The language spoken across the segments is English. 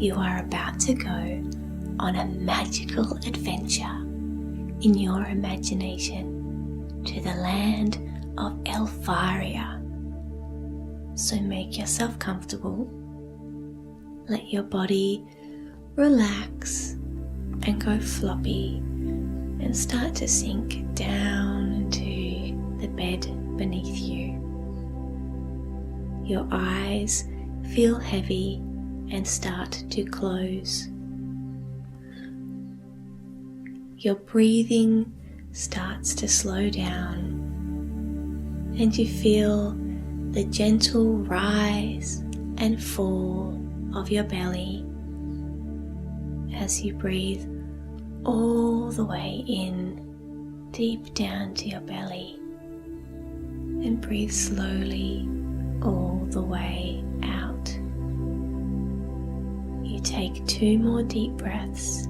you are about to go on a magical adventure in your imagination to the land of Elvaria. So make yourself comfortable, let your body relax and go floppy and start to sink down into the bed beneath you. Your eyes feel heavy and start to close. Your breathing starts to slow down and you feel the gentle rise and fall of your belly as you breathe all the way in, deep down to your belly, and breathe slowly all the way out. You take 2 more deep breaths,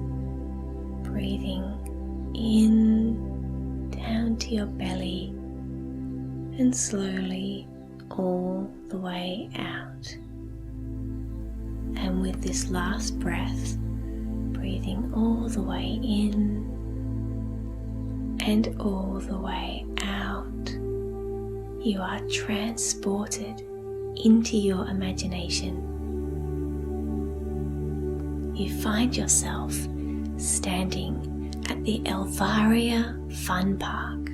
breathing in, down to your belly, and slowly all the way out. And with this last breath, breathing all the way in and all the way out, you are transported into your imagination. You find yourself standing at the Elvaria Fun Park.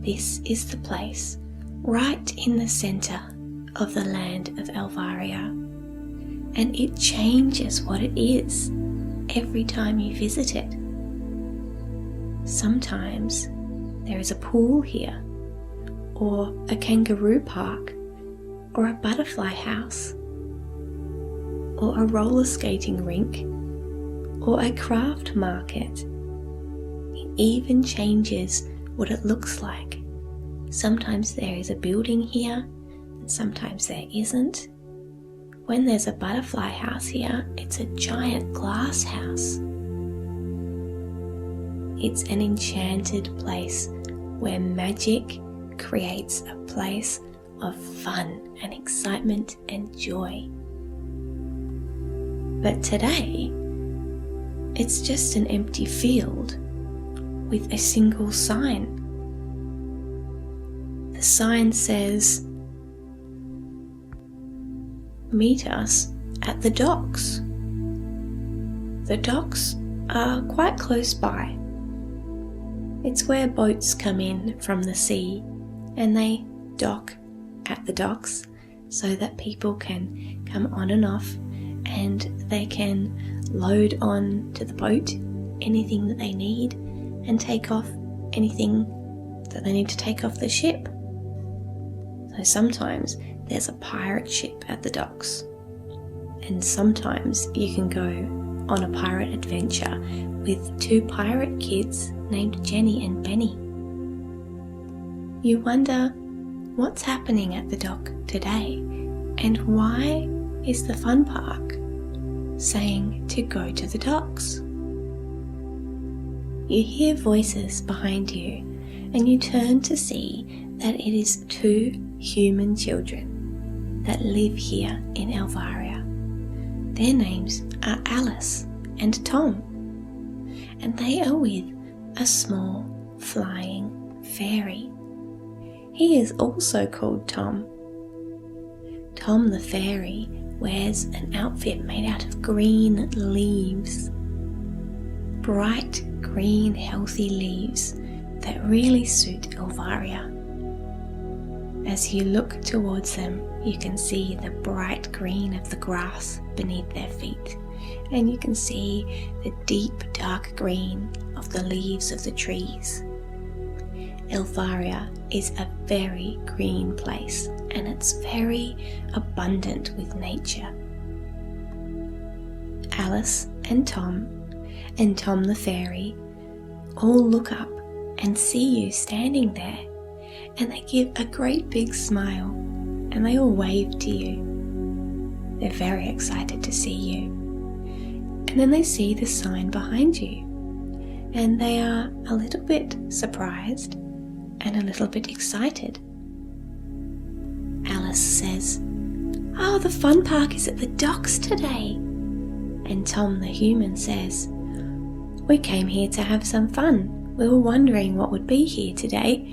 This is the place right in the center of the land of Elvaria, and it changes what it is every time you visit it. Sometimes there is a pool here, or a kangaroo park, or a butterfly house, or a roller skating rink, or a craft market. It even changes what it looks like. Sometimes there is a building here, and sometimes there isn't. When there's a butterfly house here, it's a giant glass house. It's an enchanted place where magic creates a place of fun and excitement and joy. But today, it's just an empty field with a single sign. The sign says, "Meet us at the docks." The docks are quite close by. It's where boats come in from the sea and they dock at the docks so that people can come on and off and they can load on to the boat anything that they need and take off anything that they need to take off the ship. So sometimes there's a pirate ship at the docks, and sometimes you can go on a pirate adventure with 2 pirate kids named Jenny and Benny. You wonder what's happening at the dock today, and why is the fun park saying to go to the docks? You hear voices behind you, and you turn to see that it is 2 human children that live here in Elvaria. Their names are Alice and Tom, and they are with a small flying fairy. He is also called Tom. Tom the fairy wears an outfit made out of green leaves. Bright green healthy leaves that really suit Elvaria. As you look towards them, you can see the bright green of the grass beneath their feet, and you can see the deep dark green of the leaves of the trees. Elvaria is a very green place, and it's very abundant with nature. Alice and Tom the fairy all look up and see you standing there, and they give a great big smile and they all wave to you. They're very excited to see you. And then they see the sign behind you, and they are a little bit surprised and a little bit excited. Alice says, "Oh, the fun park is at the docks today. And Tom the human says, "We came here to have some fun. We were wondering what would be here today.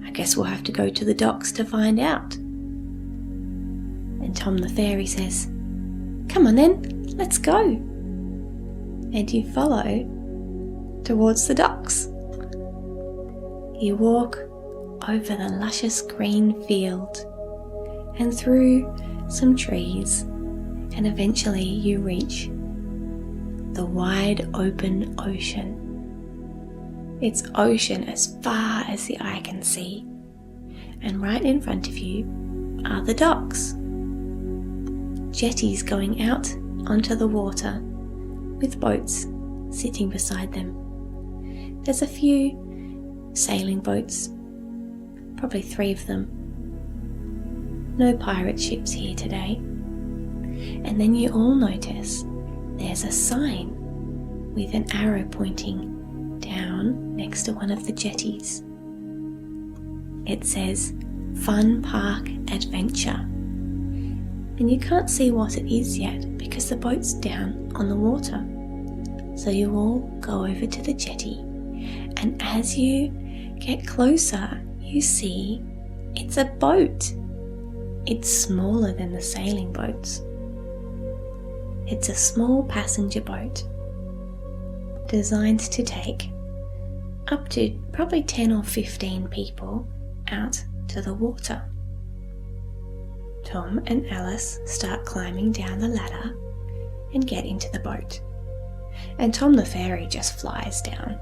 I guess we'll have to go to the docks to find out." And Tom the fairy says, "Come on then, let's go." And you follow towards the docks. You walk over the luscious green field and through some trees, and eventually you reach the wide open ocean. It's ocean as far as the eye can see, and right in front of you are the docks. Jetties going out onto the water with boats sitting beside them. There's a few sailing boats, probably 3 of them. No pirate ships here today. And then you all notice there's a sign with an arrow pointing down next to one of the jetties. It says Fun Park Adventure. And you can't see what it is yet because the boat's down on the water. So you all go over to the jetty, and as you get closer, you see it's a boat. It's smaller than the sailing boats. It's a small passenger boat designed to take up to probably 10 or 15 people out to the water. Tom and Alice start climbing down the ladder and get into the boat. And Tom the fairy just flies down.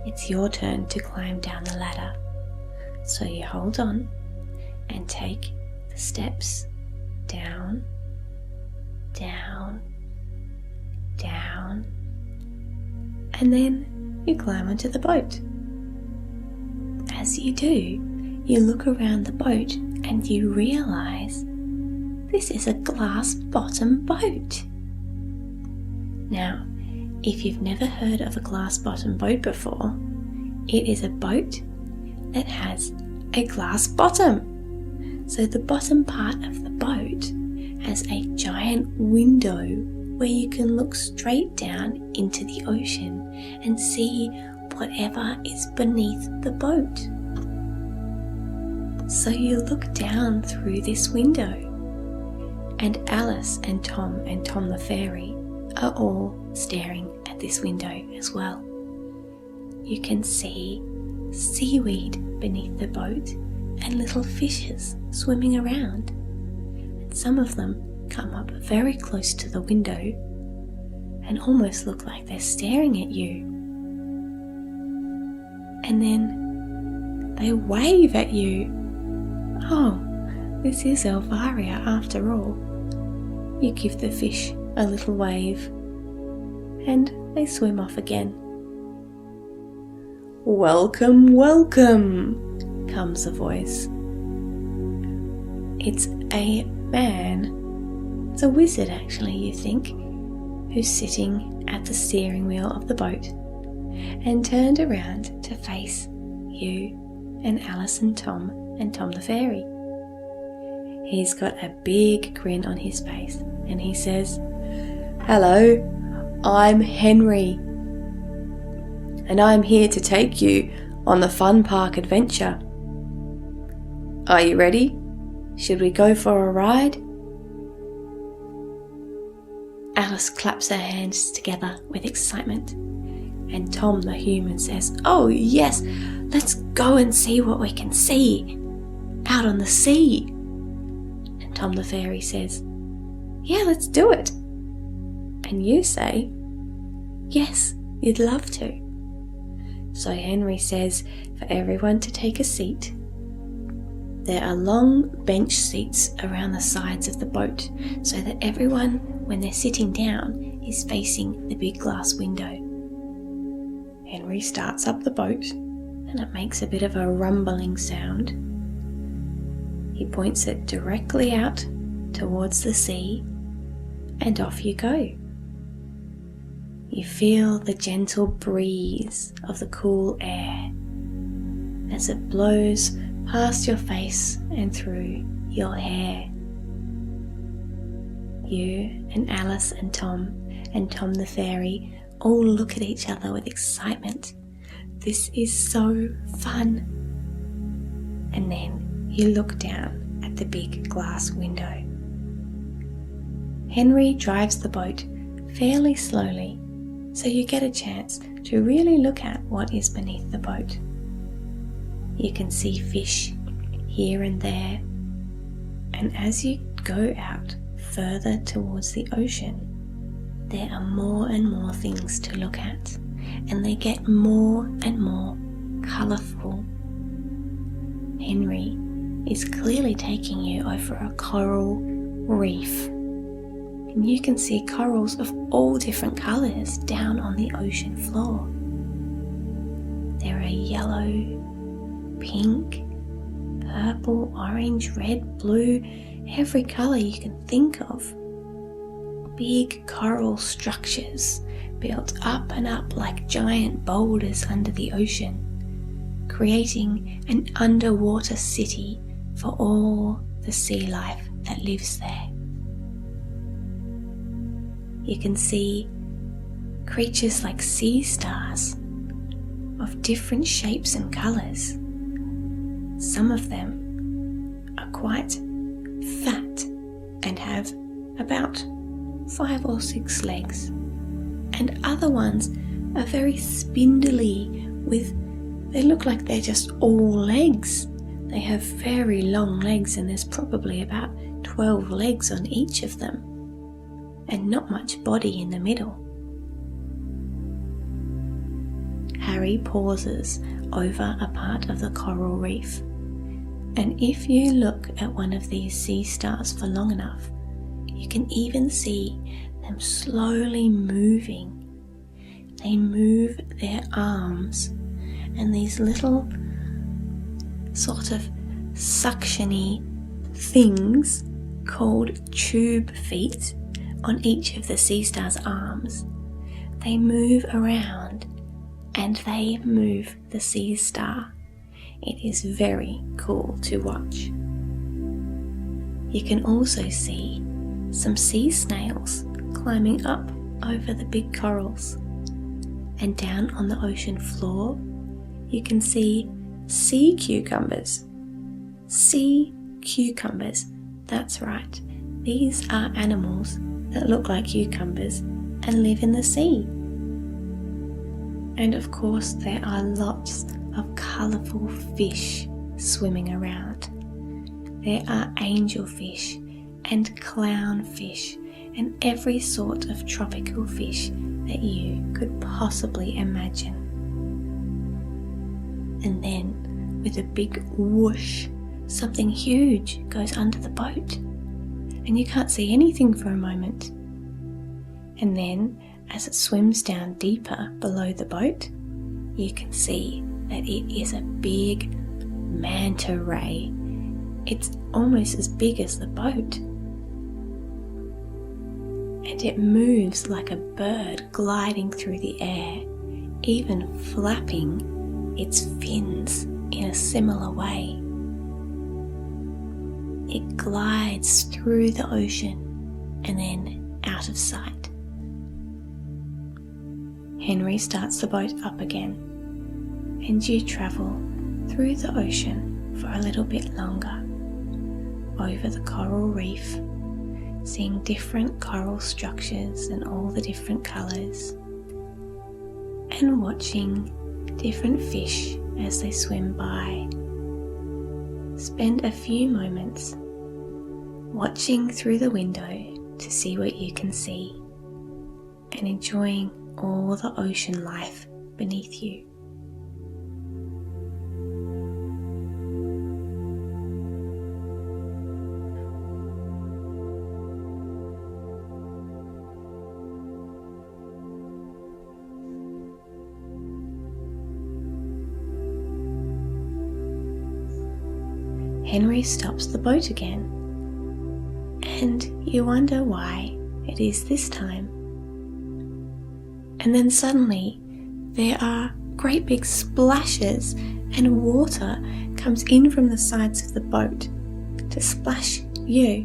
It's your turn to climb down the ladder. So you hold on and take the steps down, down, down, and then you climb onto the boat. As you do, you look around the boat and you realise this is a glass bottom boat. Now, if you've never heard of a glass bottom boat before, it is a boat that has a glass bottom. So the bottom part of the boat has a giant window where you can look straight down into the ocean and see whatever is beneath the boat. So you look down through this window, and Alice and Tom the fairy are all staring at this window as well. You can see seaweed beneath the boat and little fishes swimming around. And some of them come up very close to the window and almost look like they're staring at you. And then they wave at you. Oh, this is Elvaria after all. You give the fish a little wave and they swim off again. "Welcome, welcome," comes a voice. It's a man. It's a wizard actually, you think, who's sitting at the steering wheel of the boat and turned around to face you and Alice and Tom the fairy. He's got a big grin on his face and he says, "Hello, I'm Henry, and I'm here to take you on the Fun Park adventure. Are you ready? Should we go for a ride?" Alice claps her hands together with excitement, and Tom the human says, "Oh yes, let's go and see what we can see out on the sea." And Tom the fairy says, "Yeah, let's do it." And you say, "Yes, you'd love to." So Henry says for everyone to take a seat. There are long bench seats around the sides of the boat so that everyone, when they're sitting down, is facing the big glass window. Henry starts up the boat and it makes a bit of a rumbling sound. He points it directly out towards the sea and off you go. You feel the gentle breeze of the cool air as it blows past your face and through your hair. You and Alice and Tom the fairy all look at each other with excitement. This is so fun. And then you look down at the big glass window. Henry drives the boat fairly slowly, so you get a chance to really look at what is beneath the boat. You can see fish here and there, and as you go out further towards the ocean, there are more and more things to look at, and they get more and more colourful. Henry is clearly taking you over a coral reef, and you can see corals of all different colours down on the ocean floor. There are yellow, pink, purple, orange, red, blue, every colour you can think of. Big coral structures built up and up like giant boulders under the ocean, creating an underwater city for all the sea life that lives there. You can see creatures like sea stars of different shapes and colours. Some of them are quite fat and have about 5 or 6 legs, and other ones are very spindly they look like they're just all legs. They have very long legs, and there's probably about 12 legs on each of them, and not much body in the middle. Harry pauses over a part of the coral reef, and if you look at one of these sea stars for long enough, you can even see them slowly moving. They move their arms, and these little sort of suction-y things called tube feet on each of the sea star's arms. They move around and they move the sea star. It is very cool to watch. You can also see some sea snails climbing up over the big corals. And down on the ocean floor, you can see sea cucumbers. Sea cucumbers, that's right. These are animals that look like cucumbers and live in the sea. And of course, there are lots of colourful fish swimming around. There are angelfish and clownfish and every sort of tropical fish that you could possibly imagine. And then, with a big whoosh, something huge goes under the boat, and you can't see anything for a moment. And then, as it swims down deeper below the boat, you can see that it is a big manta ray. It's almost as big as the boat. And it moves like a bird gliding through the air, even flapping its fins in a similar way. It glides through the ocean and then out of sight. Henry starts the boat up again, and you travel through the ocean for a little bit longer, over the coral reef, seeing different coral structures and all the different colours, and watching different fish as they swim by. Spend a few moments watching through the window to see what you can see, and enjoying all the ocean life beneath you. Henry stops the boat again, and you wonder why it is this time. And then suddenly there are great big splashes, and water comes in from the sides of the boat to splash you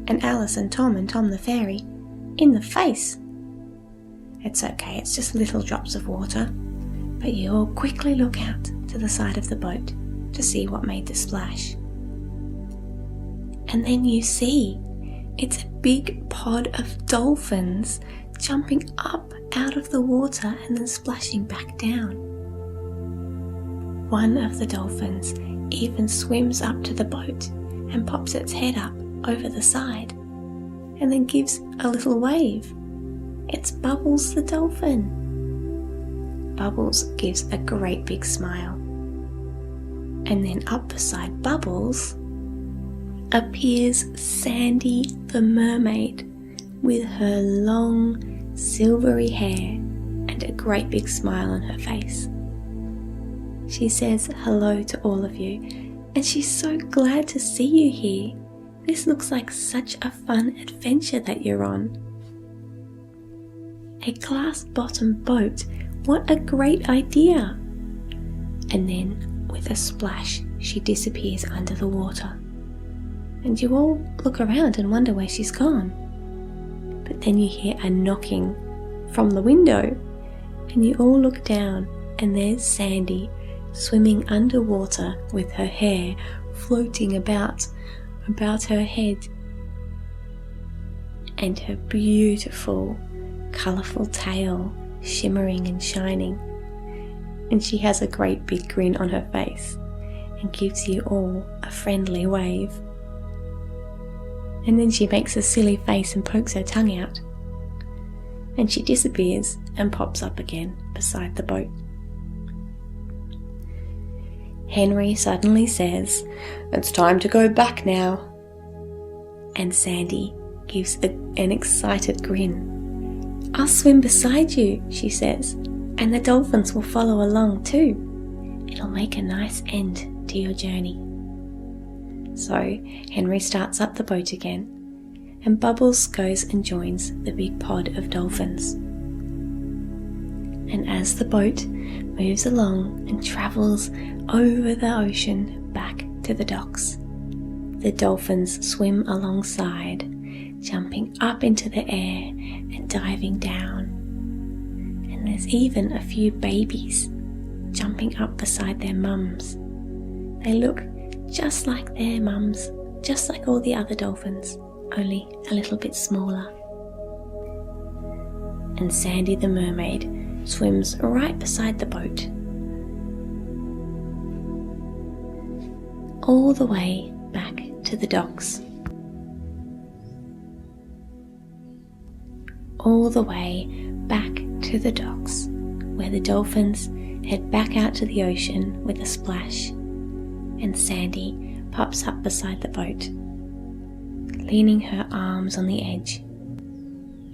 and Alice and Tom the fairy in the face. It's okay, it's just little drops of water, but you all quickly look out to the side of the boat to see what made the splash. And then you see it's a big pod of dolphins jumping up out of the water and then splashing back down. One of the dolphins even swims up to the boat and pops its head up over the side and then gives a little wave. It's Bubbles the dolphin. Bubbles gives a great big smile. And then up beside Bubbles appears Sandy the mermaid with her long silvery hair and a great big smile on her face. She says hello to all of you, and she's so glad to see you here. This looks like such a fun adventure that you're on. A glass-bottom boat, what a great idea! And then, with a splash, she disappears under the water. And you all look around and wonder where she's gone. But then you hear a knocking from the window, and you all look down, and there's Sandy swimming underwater with her hair floating about her head, and her beautiful, colourful tail shimmering and shining. And she has a great big grin on her face and gives you all a friendly wave. And then she makes a silly face and pokes her tongue out. And she disappears and pops up again beside the boat. Henry suddenly says, "It's time to go back now." And Sandy gives an excited grin. "I'll swim beside you," she says, "and the dolphins will follow along too. It'll make a nice end to your journey." So Henry starts up the boat again, and Bubbles goes and joins the big pod of dolphins. And as the boat moves along and travels over the ocean back to the docks, the dolphins swim alongside, jumping up into the air and diving down. And there's even a few babies jumping up beside their mums. They look just like their mums, just like all the other dolphins, only a little bit smaller. And Sandy the mermaid swims right beside the boat, all the way back to the docks. All the way back to the docks, where the dolphins head back out to the ocean with a splash, and Sandy pops up beside the boat, leaning her arms on the edge,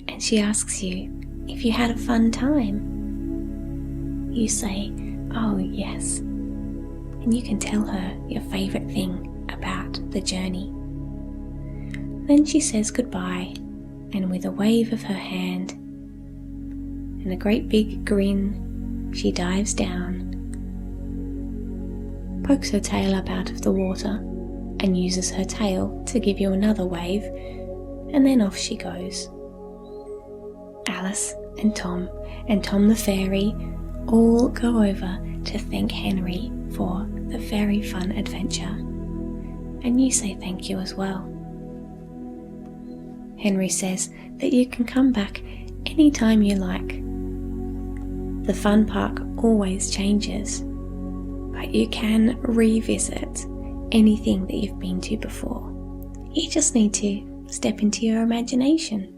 and she asks you if you had a fun time. You say, "Oh yes," and you can tell her your favourite thing about the journey. Then she says goodbye, and with a wave of her hand and a great big grin, she dives down, pokes her tail up out of the water, and uses her tail to give you another wave, and then off she goes. Alice and Tom the fairy all go over to thank Henry for the very fun adventure, and you say thank you as well. Henry says that you can come back anytime you like. The fun park always changes, but you can revisit anything that you've been to before. You just need to step into your imagination.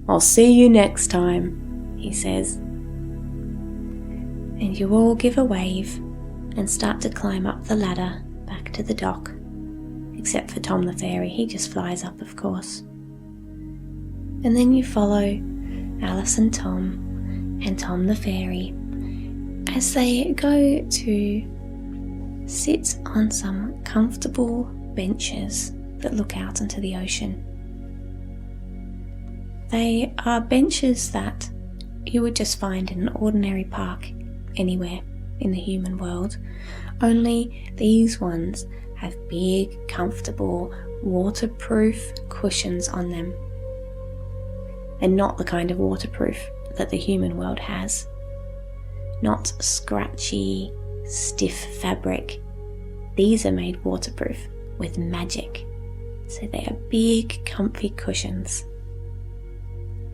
"I'll see you next time," he says. And you all give a wave and start to climb up the ladder back to the dock, except for Tom the fairy. He just flies up, of course. And then you follow Alice and Tom the fairy as they go to sit on some comfortable benches that look out into the ocean. They are benches that you would just find in an ordinary park anywhere in the human world, only these ones have big, comfortable, waterproof cushions on them. And not the kind of waterproof that the human world has. Not scratchy, stiff fabric. These are made waterproof with magic. So they are big, comfy cushions.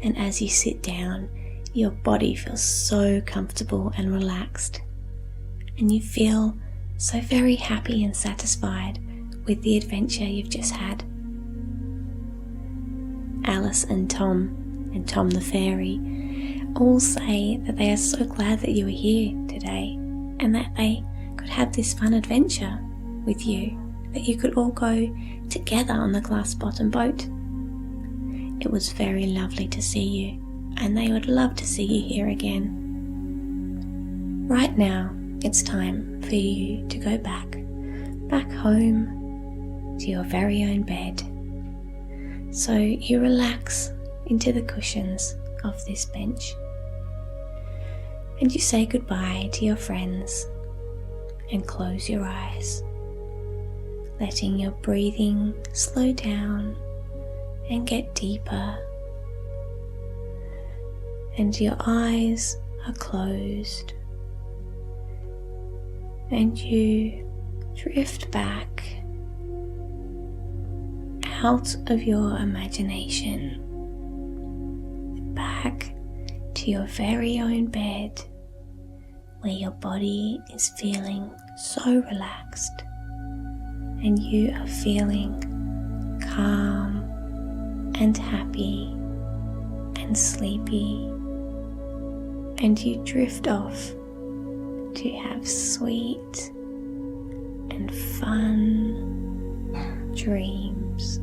And as you sit down, your body feels so comfortable and relaxed. And you feel so very happy and satisfied with the adventure you've just had. Alice and Tom the fairy all say that they are so glad that you are here today and that they could have this fun adventure with you, that you could all go together on the glass bottom boat. It was very lovely to see you, and they would love to see you here again. Right now, it's time for you to go back home to your very own bed. So you relax into the cushions of this bench and you say goodbye to your friends and close your eyes, letting your breathing slow down and get deeper, and your eyes are closed and you drift back out of your imagination, back to your very own bed where your body is feeling so relaxed and you are feeling calm and happy and sleepy, and you drift off to have sweet and fun dreams.